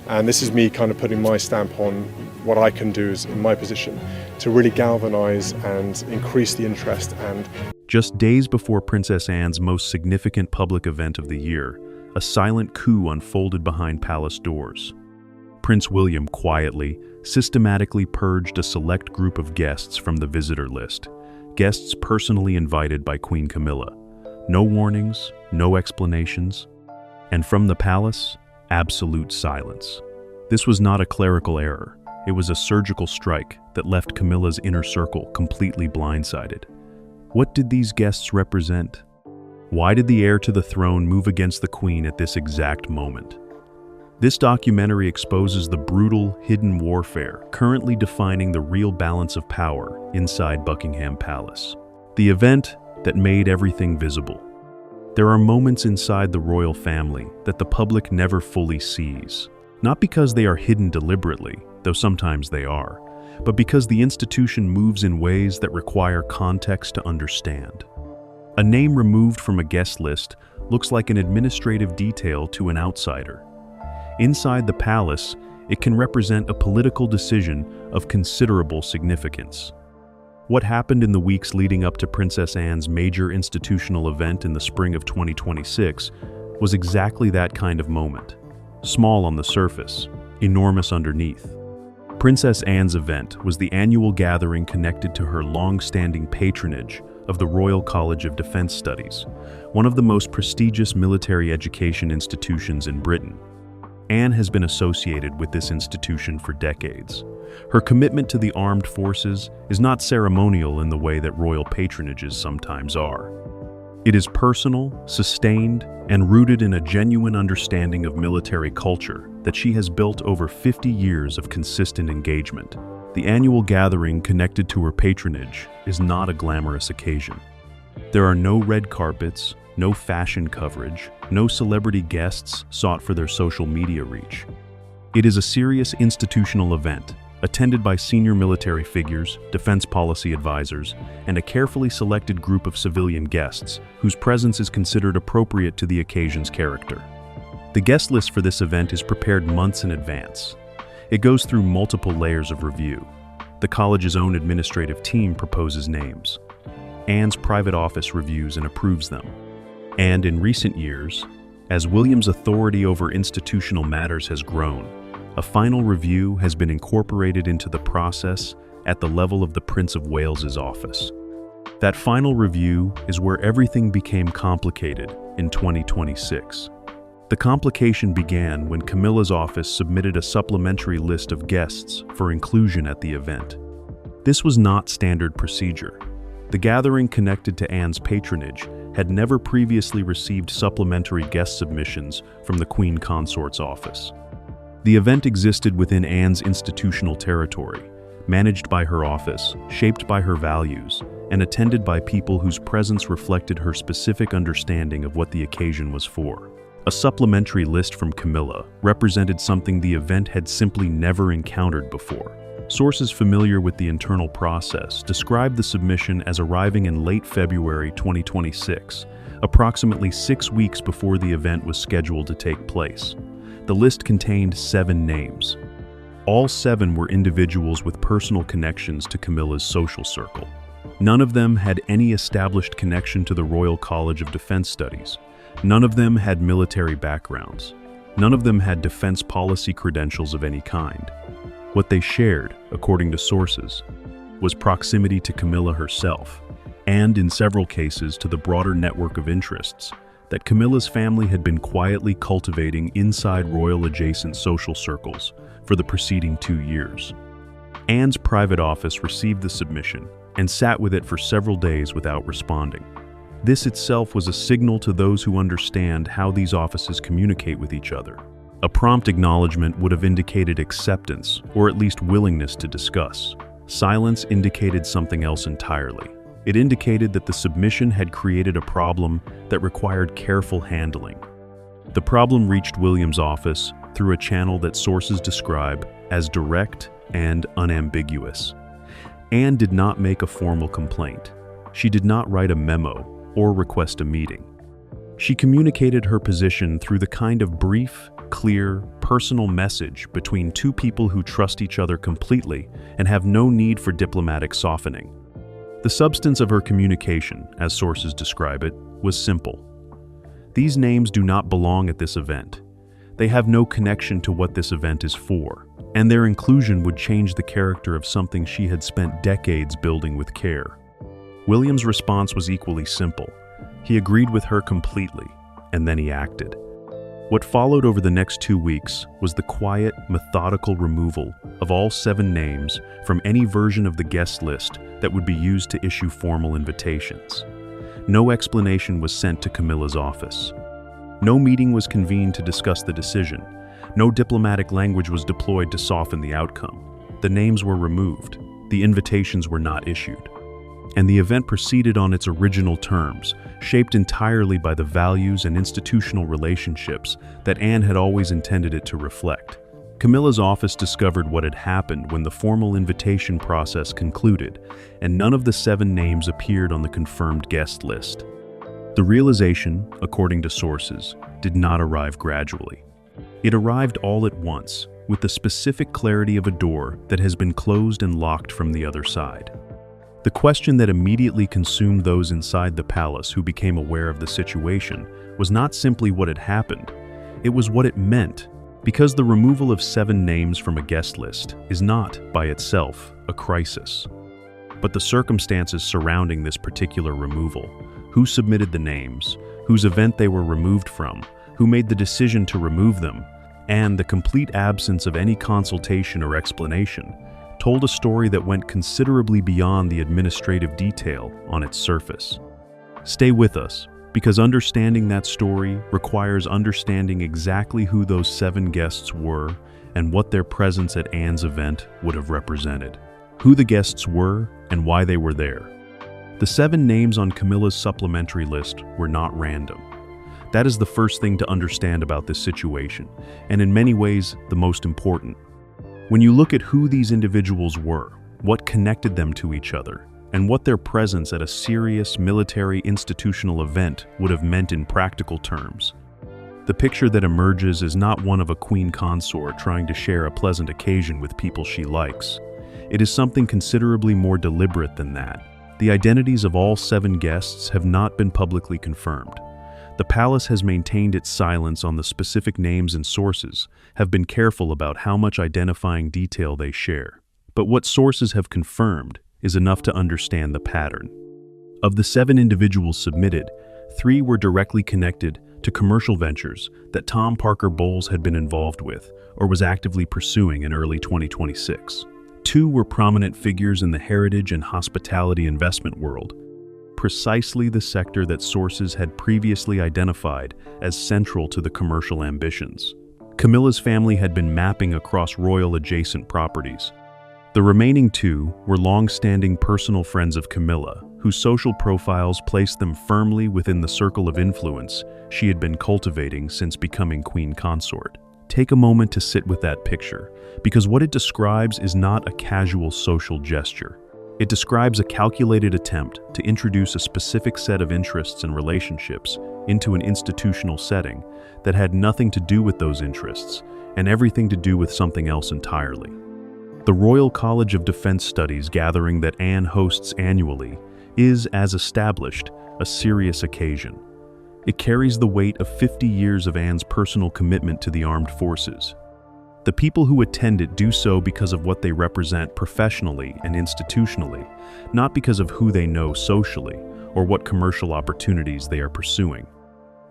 And this is me kind of putting my stamp on what I can do in my position to really galvanise and increase the interest. And just days before Princess Anne's most significant public event of the year, a silent coup unfolded behind palace doors. Prince William quietly, systematically purged a select group of guests from the visitor list, guests personally invited by Queen Camilla. No warnings, no explanations, and from the palace, absolute silence. This was not a clerical error. It was a surgical strike that left Camilla's inner circle completely blindsided. What did these guests represent? Why did the heir to the throne move against the Queen at this exact moment? This documentary exposes the brutal, hidden warfare currently defining the real balance of power inside Buckingham Palace. The event that made everything visible. There are moments inside the royal family that the public never fully sees, not because they are hidden deliberately, though sometimes they are, but because the institution moves in ways that require context to understand. A name removed from a guest list looks like an administrative detail to an outsider. Inside the palace, it can represent a political decision of considerable significance. What happened in the weeks leading up to Princess Anne's major institutional event in the spring of 2026 was exactly that kind of moment. Small on the surface, enormous underneath. Princess Anne's event was the annual gathering connected to her long-standing patronage of the Royal College of Defence Studies, one of the most prestigious military education institutions in Britain. Anne has been associated with this institution for decades. Her commitment to the armed forces is not ceremonial in the way that royal patronages sometimes are. It is personal, sustained, and rooted in a genuine understanding of military culture that she has built over 50 years of consistent engagement. The annual gathering connected to her patronage is not a glamorous occasion. There are no red carpets, no fashion coverage, no celebrity guests sought for their social media reach. It is a serious institutional event, attended by senior military figures, defense policy advisors, and a carefully selected group of civilian guests whose presence is considered appropriate to the occasion's character. The guest list for this event is prepared months in advance. It goes through multiple layers of review. The college's own administrative team proposes names. Anne's private office reviews and approves them. And in recent years, as William's authority over institutional matters has grown, a final review has been incorporated into the process at the level of the Prince of Wales's office. That final review is where everything became complicated in 2026. The complication began when Camilla's office submitted a supplementary list of guests for inclusion at the event. This was not standard procedure. The gathering connected to Anne's patronage had never previously received supplementary guest submissions from the Queen Consort's office. The event existed within Anne's institutional territory, managed by her office, shaped by her values, and attended by people whose presence reflected her specific understanding of what the occasion was for. A supplementary list from Camilla represented something the event had simply never encountered before. Sources familiar with the internal process described the submission as arriving in late February 2026, approximately 6 weeks before the event was scheduled to take place. The list contained 7 names. All 7 were individuals with personal connections to Camilla's social circle. None of them had any established connection to the Royal College of Defence Studies. None of them had military backgrounds. None of them had defense policy credentials of any kind. What they shared, according to sources, was proximity to Camilla herself, and in several cases to the broader network of interests that Camilla's family had been quietly cultivating inside royal-adjacent social circles for the preceding 2 years. Anne's private office received the submission and sat with it for several days without responding. This itself was a signal to those who understand how these offices communicate with each other. A prompt acknowledgement would have indicated acceptance, or at least willingness to discuss. Silence indicated something else entirely. It indicated that the submission had created a problem that required careful handling. The problem reached William's office through a channel that sources describe as direct and unambiguous. Anne did not make a formal complaint. She did not write a memo or request a meeting. She communicated her position through the kind of brief, clear, personal message between two people who trust each other completely and have no need for diplomatic softening. The substance of her communication, as sources describe it, was simple. These names do not belong at this event. They have no connection to what this event is for, and their inclusion would change the character of something she had spent decades building with care. William's response was equally simple. He agreed with her completely, and then he acted. What followed over the next 2 weeks was the quiet, methodical removal of all 7 names from any version of the guest list that would be used to issue formal invitations. No explanation was sent to Camilla's office. No meeting was convened to discuss the decision. No diplomatic language was deployed to soften the outcome. The names were removed. The invitations were not issued. And the event proceeded on its original terms, shaped entirely by the values and institutional relationships that Anne had always intended it to reflect. Camilla's office discovered what had happened when the formal invitation process concluded, and none of the 7 names appeared on the confirmed guest list. The realization, according to sources, did not arrive gradually. It arrived all at once, with the specific clarity of a door that has been closed and locked from the other side. The question that immediately consumed those inside the palace who became aware of the situation was not simply what had happened, it was what it meant, because the removal of 7 names from a guest list is not, by itself, a crisis. But the circumstances surrounding this particular removal, who submitted the names, whose event they were removed from, who made the decision to remove them, and the complete absence of any consultation or explanation, told a story that went considerably beyond the administrative detail on its surface. Stay with us, because understanding that story requires understanding exactly who those 7 guests were and what their presence at Anne's event would have represented. Who the guests were and why they were there. The 7 names on Camilla's supplementary list were not random. That is the first thing to understand about this situation, and in many ways, the most important. When you look at who these individuals were, what connected them to each other, and what their presence at a serious military institutional event would have meant in practical terms, the picture that emerges is not one of a queen consort trying to share a pleasant occasion with people she likes. It is something considerably more deliberate than that. The identities of all 7 guests have not been publicly confirmed. The palace has maintained its silence on the specific names, and sources have been careful about how much identifying detail they share. But what sources have confirmed is enough to understand the pattern. Of the 7 individuals submitted, 3 were directly connected to commercial ventures that Tom Parker Bowles had been involved with or was actively pursuing in early 2026. 2 were prominent figures in the heritage and hospitality investment world, precisely the sector that sources had previously identified as central to the commercial ambitions. Camilla's family had been mapping across royal-adjacent properties. The remaining 2 were long-standing personal friends of Camilla, whose social profiles placed them firmly within the circle of influence she had been cultivating since becoming queen consort. Take a moment to sit with that picture, because what it describes is not a casual social gesture. It describes a calculated attempt to introduce a specific set of interests and relationships into an institutional setting that had nothing to do with those interests and everything to do with something else entirely. The Royal College of Defense Studies gathering that Anne hosts annually is, as established, a serious occasion. It carries the weight of 50 years of Anne's personal commitment to the armed forces. The people who attend it do so because of what they represent professionally and institutionally, not because of who they know socially or what commercial opportunities they are pursuing.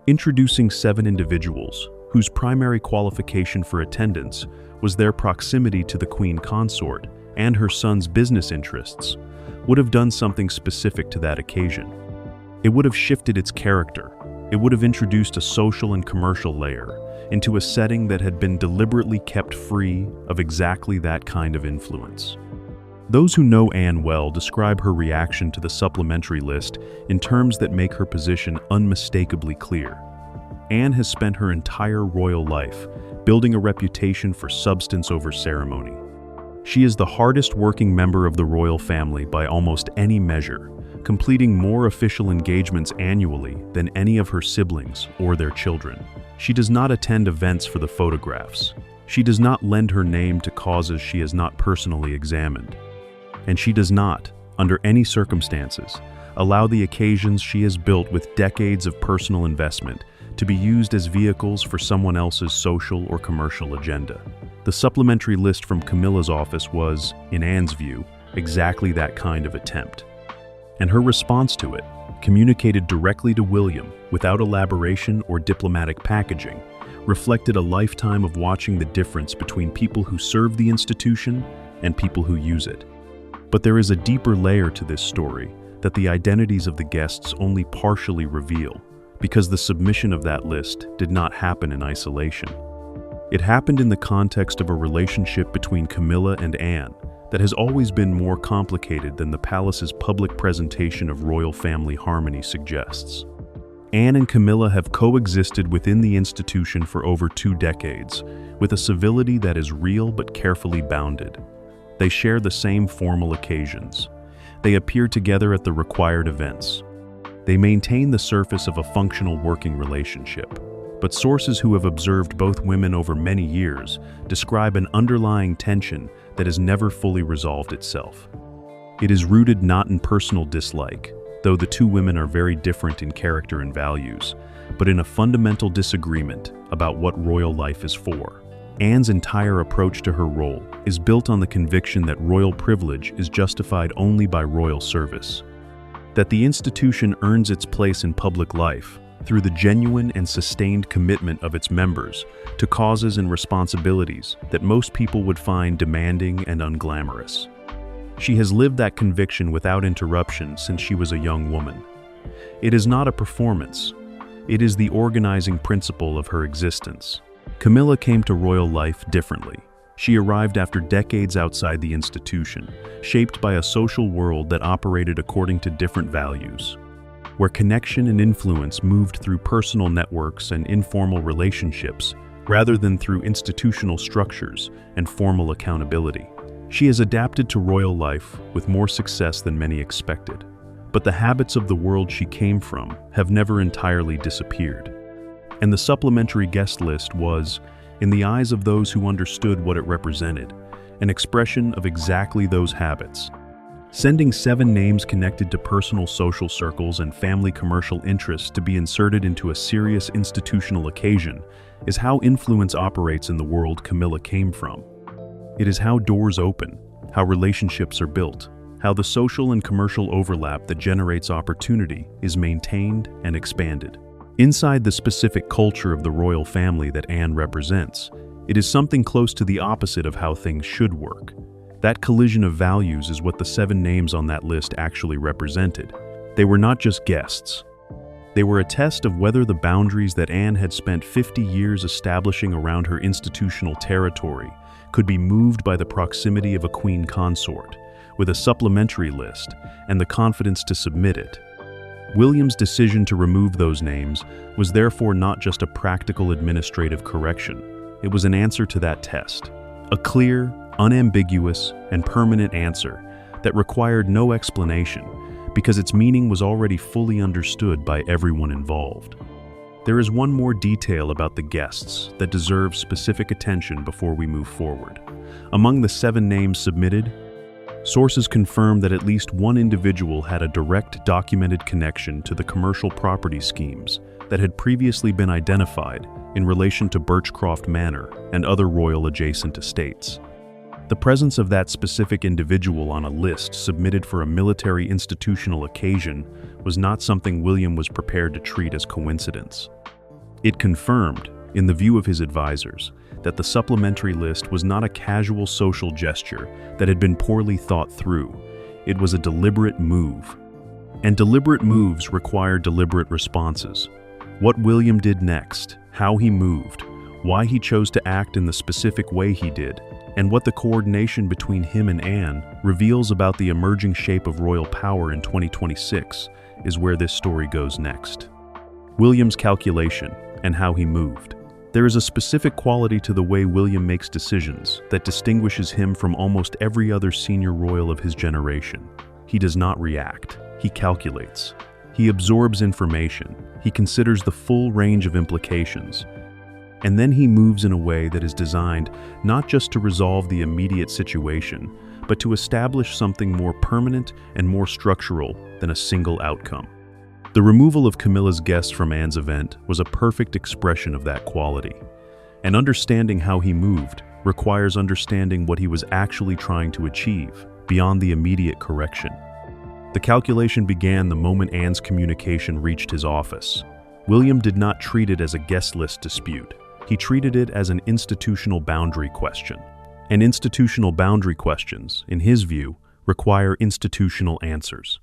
Introducing 7 individuals, whose primary qualification for attendance was their proximity to the queen consort and her son's business interests, would have done something specific to that occasion. It would have shifted its character. It would have introduced a social and commercial layer into a setting that had been deliberately kept free of exactly that kind of influence. Those who know Anne well describe her reaction to the supplementary list in terms that make her position unmistakably clear. Anne has spent her entire royal life building a reputation for substance over ceremony. She is the hardest working member of the royal family by almost any measure, completing more official engagements annually than any of her siblings or their children. She does not attend events for the photographs. She does not lend her name to causes she has not personally examined. And she does not, under any circumstances, allow the occasions she has built with decades of personal investment to be used as vehicles for someone else's social or commercial agenda. The supplementary list from Camilla's office was, in Anne's view, exactly that kind of attempt. And her response to it, communicated directly to William without elaboration or diplomatic packaging, reflected a lifetime of watching the difference between people who serve the institution and people who use it. But there is a deeper layer to this story that the identities of the guests only partially reveal, because the submission of that list did not happen in isolation. It happened in the context of a relationship between Camilla and Anne that has always been more complicated than the palace's public presentation of royal family harmony suggests. Anne and Camilla have coexisted within the institution for over 2 decades, with a civility that is real but carefully bounded. They share the same formal occasions. They appear together at the required events. They maintain the surface of a functional working relationship. But sources who have observed both women over many years describe an underlying tension that has never fully resolved itself. It is rooted not in personal dislike, though the 2 women are very different in character and values, but in a fundamental disagreement about what royal life is for. Anne's entire approach to her role is built on the conviction that royal privilege is justified only by royal service, that the institution earns its place in public life through the genuine and sustained commitment of its members to causes and responsibilities that most people would find demanding and unglamorous. She has lived that conviction without interruption since she was a young woman. It is not a performance. It is the organizing principle of her existence. Camilla came to royal life differently. She arrived after decades outside the institution, shaped by a social world that operated according to different values, where connection and influence moved through personal networks and informal relationships rather than through institutional structures and formal accountability. She has adapted to royal life with more success than many expected, but the habits of the world she came from have never entirely disappeared. And the supplementary guest list was, in the eyes of those who understood what it represented, an expression of exactly those habits. Sending 7 names connected to personal social circles and family commercial interests to be inserted into a serious institutional occasion is how influence operates in the world Camilla came from. It is how doors open, how relationships are built, how the social and commercial overlap that generates opportunity is maintained and expanded. Inside the specific culture of the royal family that Anne represents, it is something close to the opposite of how things should work. That collision of values is what the 7 names on that list actually represented. They were not just guests. They were a test of whether the boundaries that Anne had spent 50 years establishing around her institutional territory could be moved by the proximity of a queen consort, with a supplementary list and the confidence to submit it. William's decision to remove those names was therefore not just a practical administrative correction. It was an answer to that test, a clear, unambiguous, and permanent answer that required no explanation because its meaning was already fully understood by everyone involved. There is one more detail about the guests that deserves specific attention before we move forward. Among the 7 names submitted, sources confirm that at least one individual had a direct documented connection to the commercial property schemes that had previously been identified in relation to Birchcroft Manor and other royal adjacent estates. The presence of that specific individual on a list submitted for a military institutional occasion was not something William was prepared to treat as coincidence. It confirmed, in the view of his advisors, that the supplementary list was not a casual social gesture that had been poorly thought through. It was a deliberate move. And deliberate moves require deliberate responses. What William did next, how he moved, why he chose to act in the specific way he did, and what the coordination between him and Anne reveals about the emerging shape of royal power in 2026 is where this story goes next. William's calculation and how he moved. There is a specific quality to the way William makes decisions that distinguishes him from almost every other senior royal of his generation. He does not react, he calculates. He absorbs information, he considers the full range of implications, And then he moves in a way that is designed not just to resolve the immediate situation, but to establish something more permanent and more structural than a single outcome. The removal of Camilla's guests from Anne's event was a perfect expression of that quality. And understanding how he moved requires understanding what he was actually trying to achieve, beyond the immediate correction. The calculation began the moment Anne's communication reached his office. William did not treat it as a guest list dispute. He treated it as an institutional boundary question. And institutional boundary questions, in his view, require institutional answers.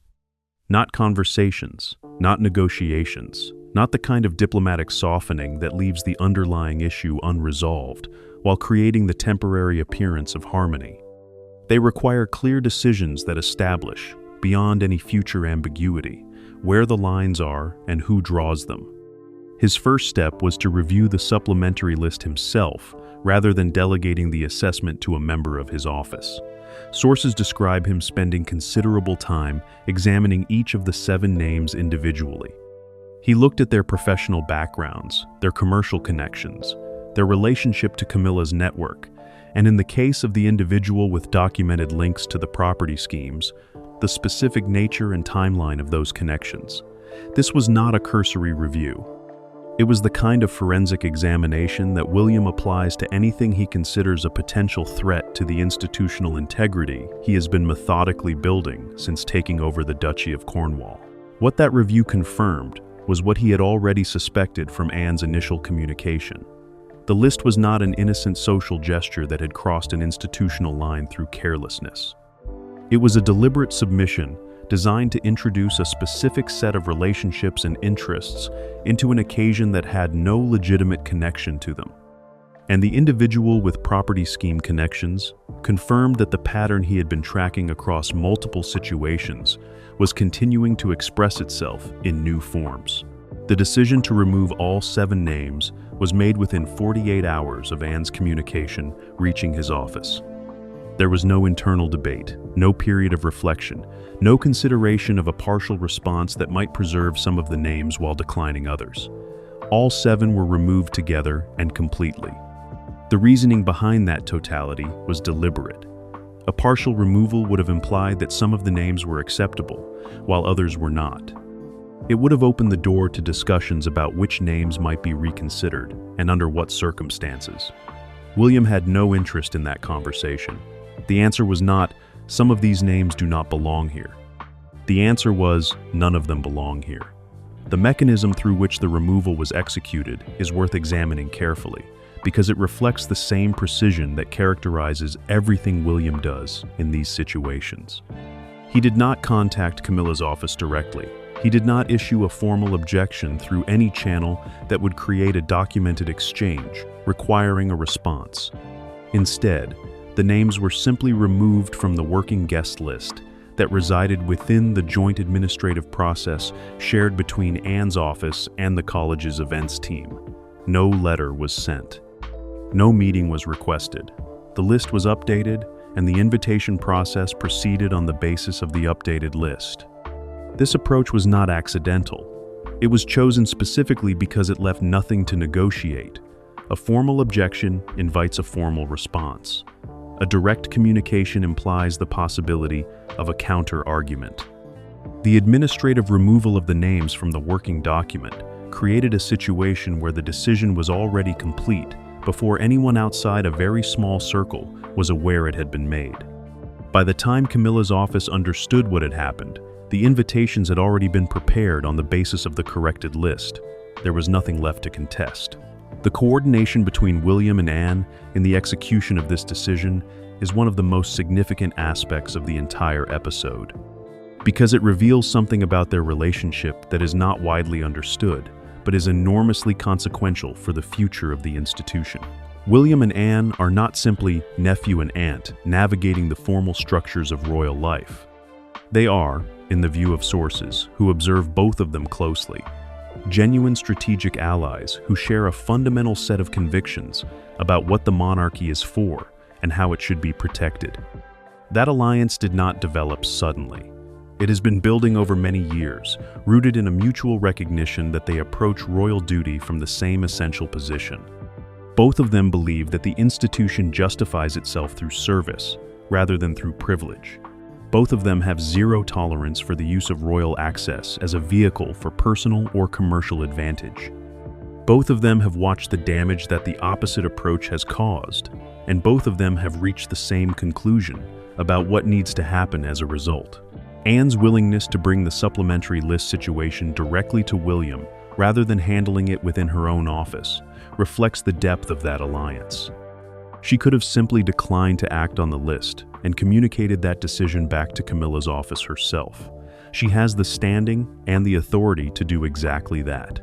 Not conversations, not negotiations, not the kind of diplomatic softening that leaves the underlying issue unresolved while creating the temporary appearance of harmony. They require clear decisions that establish, beyond any future ambiguity, where the lines are and who draws them. His first step was to review the supplementary list himself, rather than delegating the assessment to a member of his office. Sources describe him spending considerable time examining each of the 7 names individually. He looked at their professional backgrounds, their commercial connections, their relationship to Camilla's network, and in the case of the individual with documented links to the property schemes, the specific nature and timeline of those connections. This was not a cursory review. It was the kind of forensic examination that William applies to anything he considers a potential threat to the institutional integrity he has been methodically building since taking over the Duchy of Cornwall. What that review confirmed was what he had already suspected from Anne's initial communication. The list was not an innocent social gesture that had crossed an institutional line through carelessness. It was a deliberate submission designed to introduce a specific set of relationships and interests into an occasion that had no legitimate connection to them. And the individual with property scheme connections confirmed that the pattern he had been tracking across multiple situations was continuing to express itself in new forms. The decision to remove all 7 names was made within 48 hours of Anne's communication reaching his office. There was no internal debate, no period of reflection, no consideration of a partial response that might preserve some of the names while declining others. All 7 were removed together and completely. The reasoning behind that totality was deliberate. A partial removal would have implied that some of the names were acceptable, while others were not. It would have opened the door to discussions about which names might be reconsidered and under what circumstances. William had no interest in that conversation. The answer was not, some of these names do not belong here. The answer was, none of them belong here. The mechanism through which the removal was executed is worth examining carefully, because it reflects the same precision that characterizes everything William does in these situations. He did not contact Camilla's office directly. He did not issue a formal objection through any channel that would create a documented exchange, requiring a response. Instead, the names were simply removed from the working guest list that resided within the joint administrative process shared between Anne's office and the college's events team. No letter was sent. No meeting was requested. The list was updated, and the invitation process proceeded on the basis of the updated list. This approach was not accidental. It was chosen specifically because it left nothing to negotiate. A formal objection invites a formal response. A direct communication implies the possibility of a counter-argument. The administrative removal of the names from the working document created a situation where the decision was already complete before anyone outside a very small circle was aware it had been made. By the time Camilla's office understood what had happened, the invitations had already been prepared on the basis of the corrected list. There was nothing left to contest. The coordination between William and Anne in the execution of this decision is one of the most significant aspects of the entire episode, because it reveals something about their relationship that is not widely understood, but is enormously consequential for the future of the institution. William and Anne are not simply nephew and aunt navigating the formal structures of royal life. They are, in the view of sources who observe both of them closely, genuine strategic allies who share a fundamental set of convictions about what the monarchy is for and how it should be protected. That alliance did not develop suddenly. It has been building over many years, rooted in a mutual recognition that they approach royal duty from the same essential position. Both of them believe that the institution justifies itself through service, rather than through privilege. Both of them have zero tolerance for the use of royal access as a vehicle for personal or commercial advantage. Both of them have watched the damage that the opposite approach has caused, and both of them have reached the same conclusion about what needs to happen as a result. Anne's willingness to bring the supplementary list situation directly to William, rather than handling it within her own office, reflects the depth of that alliance. She could have simply declined to act on the list and communicated that decision back to Camilla's office herself. She has the standing and the authority to do exactly that.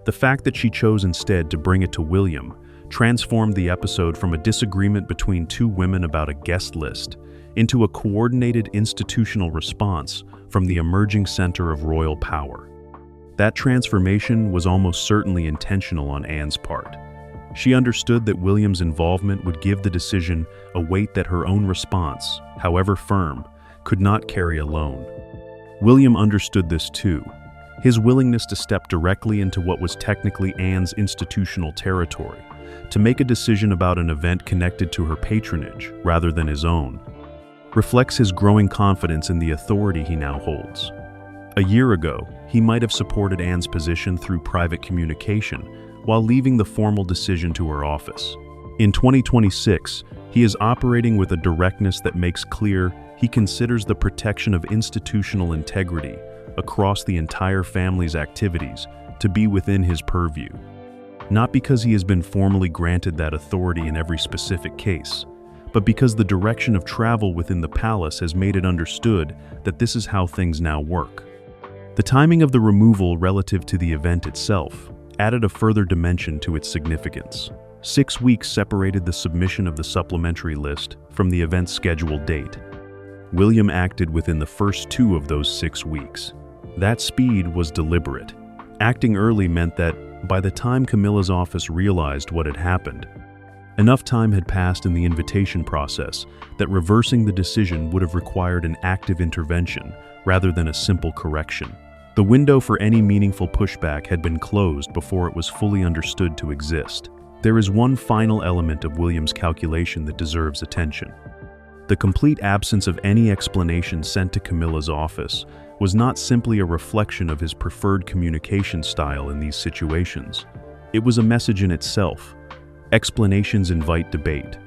The fact that she chose instead to bring it to William transformed the episode from a disagreement between two women about a guest list into a coordinated institutional response from the emerging center of royal power. That transformation was almost certainly intentional on Anne's part. She understood that William's involvement would give the decision a weight that her own response, however firm, could not carry alone. William understood this too. His willingness to step directly into what was technically Anne's institutional territory, to make a decision about an event connected to her patronage rather than his own, reflects his growing confidence in the authority he now holds. A year ago, he might have supported Anne's position through private communication while leaving the formal decision to her office. In 2026, he is operating with a directness that makes clear he considers the protection of institutional integrity across the entire family's activities to be within his purview. Not because he has been formally granted that authority in every specific case, but because the direction of travel within the palace has made it understood that this is how things now work. The timing of the removal relative to the event itself added a further dimension to its significance. 6 weeks separated the submission of the supplementary list from the event's scheduled date. William acted within the first 2 of those 6 weeks. That speed was deliberate. Acting early meant that, by the time Camilla's office realized what had happened, enough time had passed in the invitation process that reversing the decision would have required an active intervention rather than a simple correction. The window for any meaningful pushback had been closed before it was fully understood to exist. There is one final element of William's calculation that deserves attention. The complete absence of any explanation sent to Camilla's office was not simply a reflection of his preferred communication style in these situations. It was a message in itself. Explanations invite debate.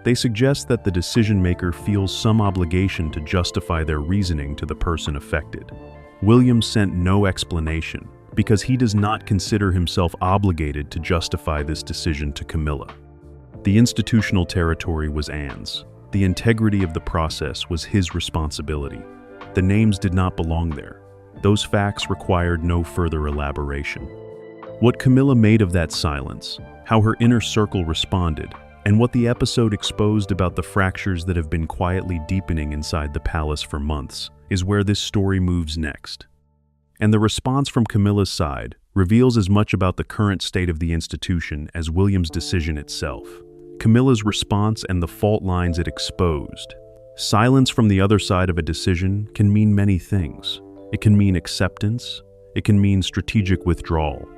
They suggest that the decision-maker feels some obligation to justify their reasoning to the person affected. William sent no explanation because he does not consider himself obligated to justify this decision to Camilla. The institutional territory was Anne's. The integrity of the process was his responsibility. The names did not belong there. Those facts required no further elaboration. What Camilla made of that silence, how her inner circle responded, and what the episode exposed about the fractures that have been quietly deepening inside the palace for months, is where this story moves next. And the response from Camilla's side reveals as much about the current state of the institution as William's decision itself. Camilla's response and the fault lines it exposed. Silence from the other side of a decision can mean many things. It can mean acceptance. It can mean strategic withdrawal.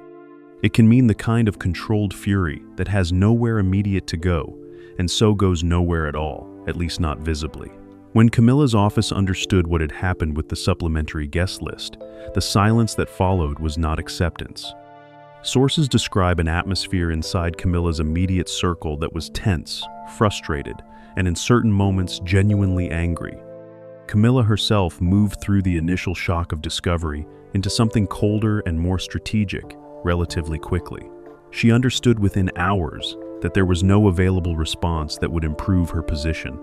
It can mean the kind of controlled fury that has nowhere immediate to go, and so goes nowhere at all, at least not visibly. When Camilla's office understood what had happened with the supplementary guest list, the silence that followed was not acceptance. Sources describe an atmosphere inside Camilla's immediate circle that was tense, frustrated, and in certain moments genuinely angry. Camilla herself moved through the initial shock of discovery into something colder and more strategic relatively quickly. She understood within hours that there was no available response that would improve her position.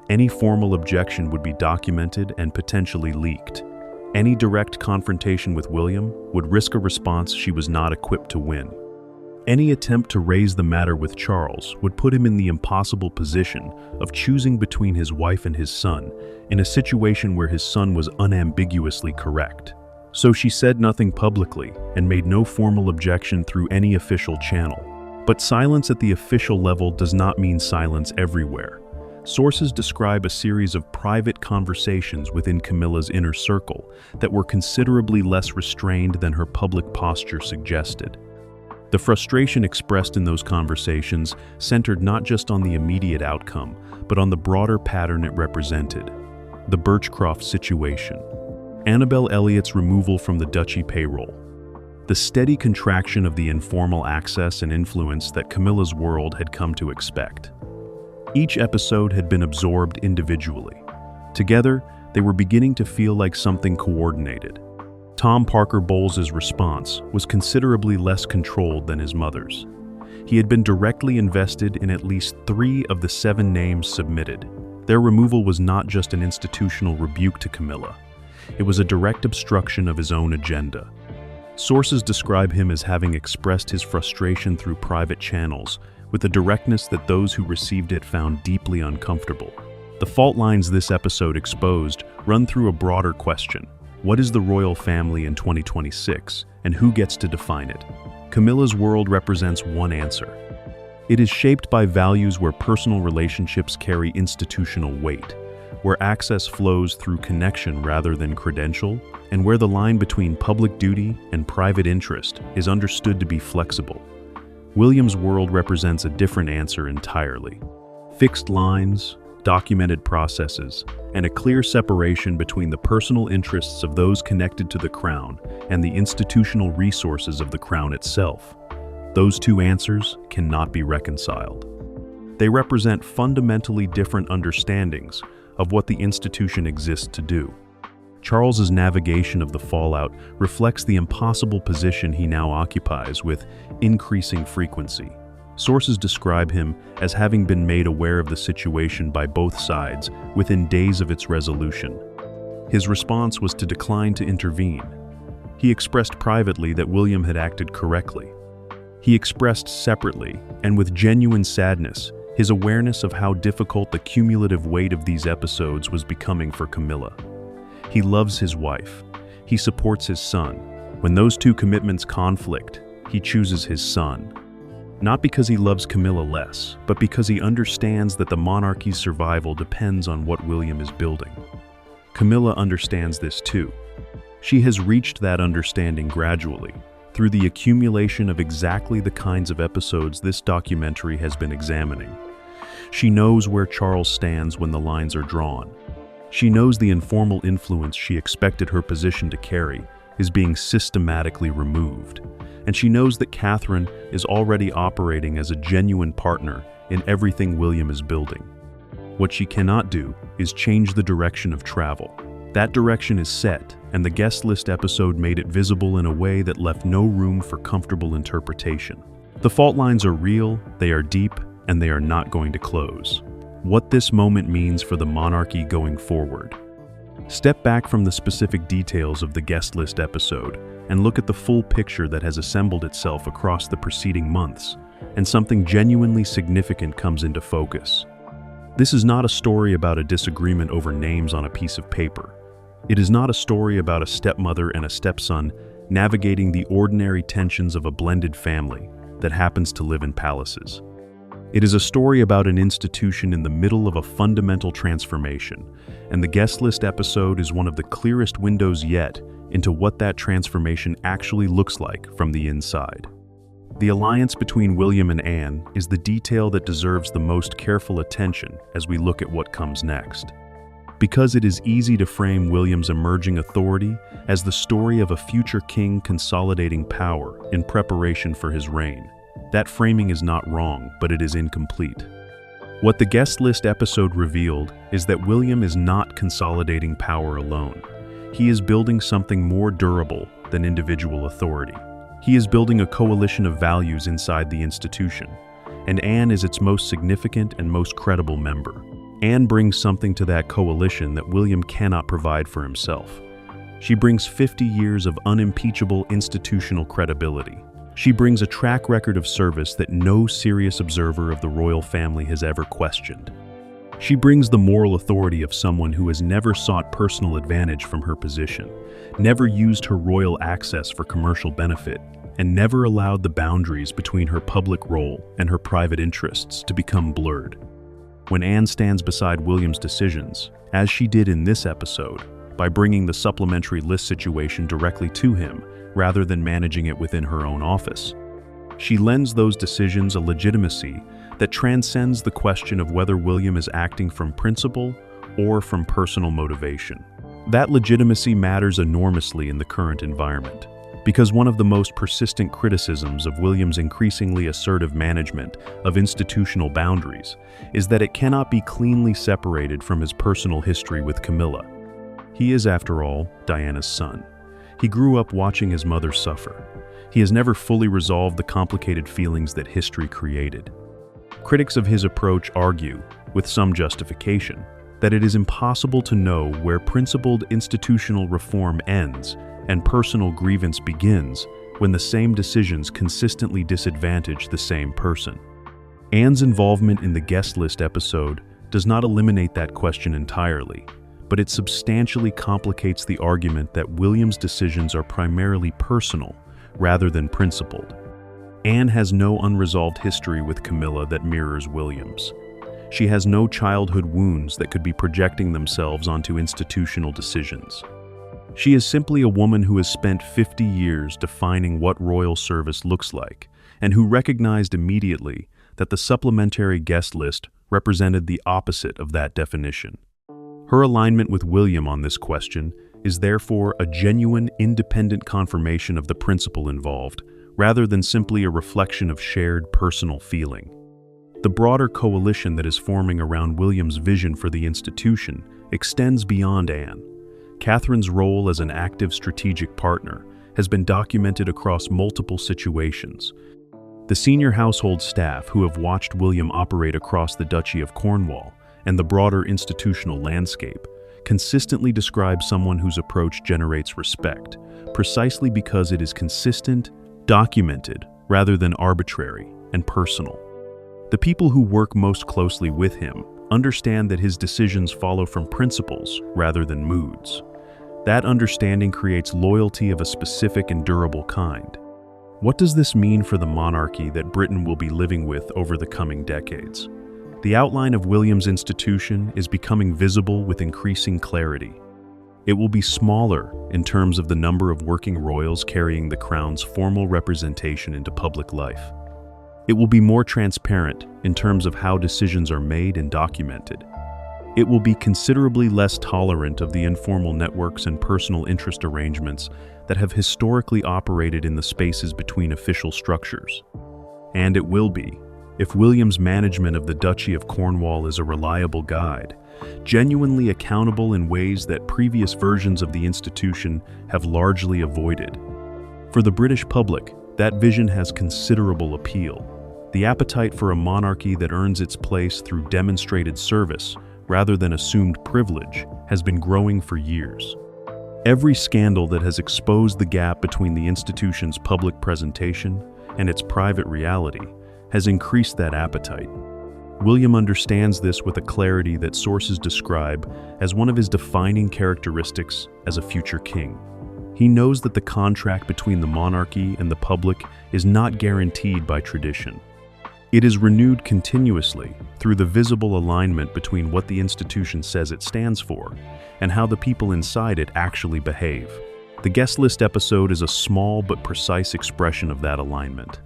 Any formal objection would be documented and potentially leaked. Any direct confrontation with William would risk a response she was not equipped to win. Any attempt to raise the matter with Charles would put him in the impossible position of choosing between his wife and his son in a situation where his son was unambiguously correct. So she said nothing publicly and made no formal objection through any official channel. But silence at the official level does not mean silence everywhere. Sources describe a series of private conversations within Camilla's inner circle that were considerably less restrained than her public posture suggested. The frustration expressed in those conversations centered not just on the immediate outcome, but on the broader pattern it represented: the Birchcroft situation, Annabel Elliott's removal from the duchy payroll, the steady contraction of the informal access and influence that Camilla's world had come to expect. Each episode had been absorbed individually. Together, they were beginning to feel like something coordinated. Tom Parker Bowles' response was considerably less controlled than his mother's. He had been directly invested in at least 3 of the 7 names submitted. Their removal was not just an institutional rebuke to Camilla. It was a direct obstruction of his own agenda. Sources describe him as having expressed his frustration through private channels, with a directness that those who received it found deeply uncomfortable. The fault lines this episode exposed run through a broader question: what is the royal family in 2026, and who gets to define it? Camilla's world represents one answer. It is shaped by values where personal relationships carry institutional weight, where access flows through connection rather than credential, and where the line between public duty and private interest is understood to be flexible. William's world represents a different answer entirely. Fixed lines, documented processes, and a clear separation between the personal interests of those connected to the crown and the institutional resources of the crown itself. Those two answers cannot be reconciled. They represent fundamentally different understandings of what the institution exists to do. Charles's navigation of the fallout reflects the impossible position he now occupies with increasing frequency. Sources describe him as having been made aware of the situation by both sides within days of its resolution. His response was to decline to intervene. He expressed privately that William had acted correctly. He expressed separately, and with genuine sadness, his awareness of how difficult the cumulative weight of these episodes was becoming for Camilla. He loves his wife. He supports his son. When those two commitments conflict, he chooses his son. Not because he loves Camilla less, but because he understands that the monarchy's survival depends on what William is building. Camilla understands this too. She has reached that understanding gradually, through the accumulation of exactly the kinds of episodes this documentary has been examining. She knows where Charles stands when the lines are drawn. She knows the informal influence she expected her position to carry is being systematically removed. And she knows that Catherine is already operating as a genuine partner in everything William is building. What she cannot do is change the direction of travel. That direction is set, and the guest list episode made it visible in a way that left no room for comfortable interpretation. The fault lines are real, they are deep, and they are not going to close. What this moment means for the monarchy going forward. Step back from the specific details of the guest list episode and look at the full picture that has assembled itself across the preceding months, and something genuinely significant comes into focus. This is not a story about a disagreement over names on a piece of paper. It is not a story about a stepmother and a stepson navigating the ordinary tensions of a blended family that happens to live in palaces. It is a story about an institution in the middle of a fundamental transformation, and the guest list episode is one of the clearest windows yet into what that transformation actually looks like from the inside. The alliance between William and Anne is the detail that deserves the most careful attention as we look at what comes next. Because it is easy to frame William's emerging authority as the story of a future king consolidating power in preparation for his reign. That framing is not wrong, but it is incomplete. What the guest list episode revealed is that William is not consolidating power alone. He is building something more durable than individual authority. He is building a coalition of values inside the institution, and Anne is its most significant and most credible member. Anne brings something to that coalition that William cannot provide for himself. She brings 50 years of unimpeachable institutional credibility. She brings a track record of service that no serious observer of the royal family has ever questioned. She brings the moral authority of someone who has never sought personal advantage from her position, never used her royal access for commercial benefit, and never allowed the boundaries between her public role and her private interests to become blurred. When Anne stands beside William's decisions, as she did in this episode, by bringing the supplementary list situation directly to him rather than managing it within her own office, She lends those decisions a legitimacy that transcends the question of whether William is acting from principle or from personal motivation. That legitimacy matters enormously in the current environment, because one of the most persistent criticisms of William's increasingly assertive management of institutional boundaries is that it cannot be cleanly separated from his personal history with Camilla. He is, after all, Diana's son. He grew up watching his mother suffer. He has never fully resolved the complicated feelings that history created. Critics of his approach argue, with some justification, that it is impossible to know where principled institutional reform ends and personal grievance begins when the same decisions consistently disadvantage the same person. Anne's involvement in the guest list episode does not eliminate that question entirely, but it substantially complicates the argument that William's decisions are primarily personal rather than principled. Anne has no unresolved history with Camilla that mirrors William's. She has no childhood wounds that could be projecting themselves onto institutional decisions. She is simply a woman who has spent 50 years defining what royal service looks like, and who recognized immediately that the supplementary guest list represented the opposite of that definition. Her alignment with William on this question is therefore a genuine, independent confirmation of the principle involved, rather than simply a reflection of shared personal feeling. The broader coalition that is forming around William's vision for the institution extends beyond Anne. Catherine's role as an active strategic partner has been documented across multiple situations. The senior household staff who have watched William operate across the Duchy of Cornwall and the broader institutional landscape consistently describe someone whose approach generates respect, precisely because it is consistent, documented, rather than arbitrary and personal. The people who work most closely with him understand that his decisions follow from principles rather than moods. That understanding creates loyalty of a specific and durable kind. What does this mean for the monarchy that Britain will be living with over the coming decades? The outline of William's institution is becoming visible with increasing clarity. It will be smaller in terms of the number of working royals carrying the crown's formal representation into public life. It will be more transparent in terms of how decisions are made and documented. It will be considerably less tolerant of the informal networks and personal interest arrangements that have historically operated in the spaces between official structures. And it will be, if William's management of the Duchy of Cornwall is a reliable guide, genuinely accountable in ways that previous versions of the institution have largely avoided. For the British public, that vision has considerable appeal. The appetite for a monarchy that earns its place through demonstrated service rather than assumed privilege has been growing for years. Every scandal that has exposed the gap between the institution's public presentation and its private reality has increased that appetite. William understands this with a clarity that sources describe as one of his defining characteristics as a future king. He knows that the contract between the monarchy and the public is not guaranteed by tradition. It is renewed continuously through the visible alignment between what the institution says it stands for and how the people inside it actually behave. The guest list episode is a small but precise expression of that alignment.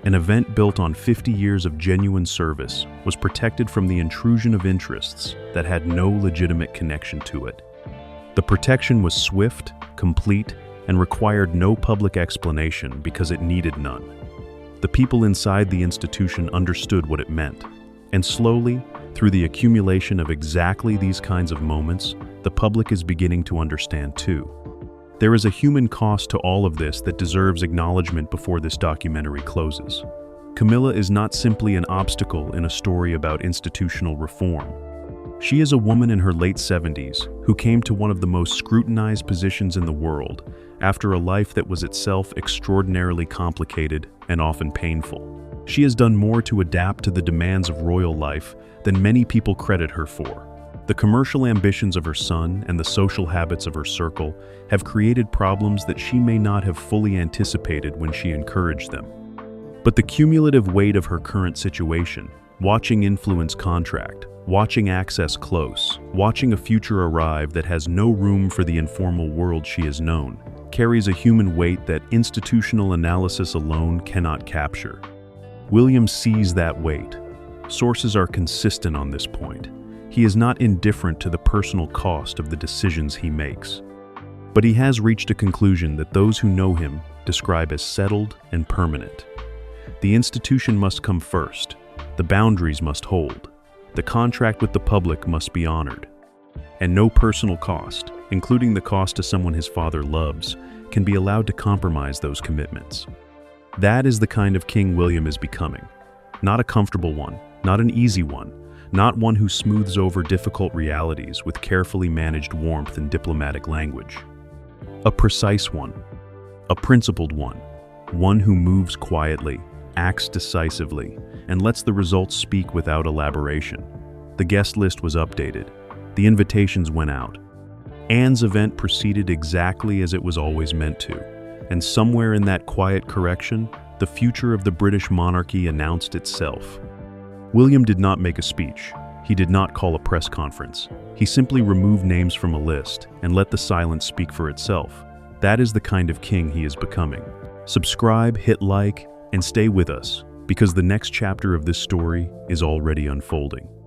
An event built on 50 years of genuine service was protected from the intrusion of interests that had no legitimate connection to it. The protection was swift, complete, and required no public explanation because it needed none. The people inside the institution understood what it meant, and slowly, through the accumulation of exactly these kinds of moments, the public is beginning to understand too. There is a human cost to all of this that deserves acknowledgement before this documentary closes. Camilla is not simply an obstacle in a story about institutional reform. She is a woman in her late 70s who came to one of the most scrutinized positions in the world after a life that was itself extraordinarily complicated and often painful. She has done more to adapt to the demands of royal life than many people credit her for. The commercial ambitions of her son and the social habits of her circle have created problems that she may not have fully anticipated when she encouraged them. But the cumulative weight of her current situation, watching influence contract, watching access close, watching a future arrive that has no room for the informal world she has known, carries a human weight that institutional analysis alone cannot capture. William sees that weight. Sources are consistent on this point. He is not indifferent to the personal cost of the decisions he makes. But he has reached a conclusion that those who know him describe as settled and permanent. The institution must come first. The boundaries must hold. The contract with the public must be honored. And no personal cost, including the cost to someone his father loves, can be allowed to compromise those commitments. That is the kind of king William is becoming. Not a comfortable one, not an easy one, not one who smooths over difficult realities with carefully managed warmth and diplomatic language. A precise one, a principled one who moves quietly, acts decisively, and lets the results speak without elaboration. The guest list was updated. The invitations went out. Anne's event proceeded exactly as it was always meant to, and somewhere in that quiet correction, the future of the British monarchy announced itself. William did not make a speech. He did not call a press conference. He simply removed names from a list and let the silence speak for itself. That is the kind of king he is becoming. Subscribe, hit like, and stay with us, because the next chapter of this story is already unfolding.